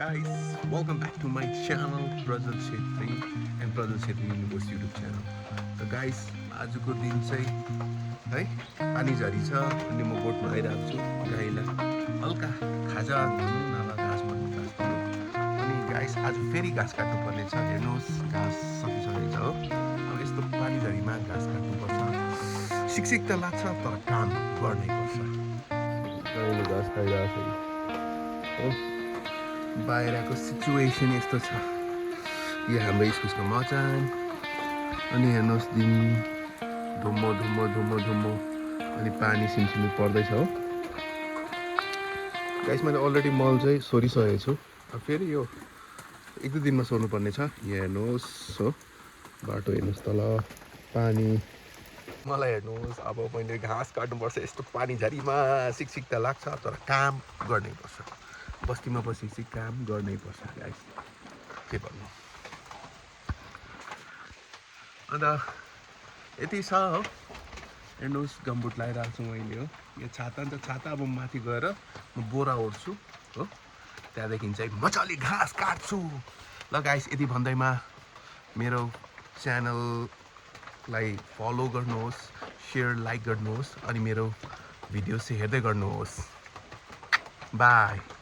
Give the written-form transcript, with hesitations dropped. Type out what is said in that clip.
Guys, welcome back to my channel Prajal Shetty and Prajal Shetty Universe YouTube channel. So guys, आजको दिन चाहिँ है पानी झरी छ अनि म गोठमा आइरहेको छु गाईलाई हल्का खाजा दिनु नभए घाँस पनि घाँस दिनु अनि गाइस आज फेरि घाँस काट्नु पर्ने छ हेर्नुहोस् घाँस सकिसकेको छ हो अब यस्तो पानी झरीमा घाँस काट्नुपर्छ सिकसिक त लाग्छ तर काम गर्नै पर्छ गाईले घाँस खाइरहेको छ हो बाहिरको सिचुएसन यस्तो छ यो हाम्रो इस्कुसको मचान अनि हेर्नुहोस् दिन धुम्म धुम्म धुम्म धुम्म अनि पानी सिमसिमी पर्दैछ हो गाइस मैले अलरेडी मल चाहिँ सोरिसकेको छु अब फेरि यो एक दुई दिनमा सोर्नुपर्ने छ यहाँ हेर्नुहोस् हो बाटो हेर्नुहोस् तल पानी मलाई हेर्नुहोस् अब मैले घाँस काट्नुपर्छ यस्तो पानी झरीमा सिकसिक त लाग्छ तर काम गर्नै पर्छ बस्तीमा बसेपछि काम गर्नै पर्छ गाइस के भन्नु अन्त यति छ हो हेर्नुहोस् गम्बुट लगाइरहेको छु मैले हो यो छाता नि त छाता अब माथि गएर म बोरा ओढ्छु हो त्यहाँदेखि चाहिँ मजाले घाँस काट्छु ल गाइस यति भन्दैमा मेरो च्यानललाई फलो गर्नुहोस् सेयर लाइक गर्नुहोस् अनि मेरो भिडियो चाहिँ हेर्दै गर्नुहोस् बाई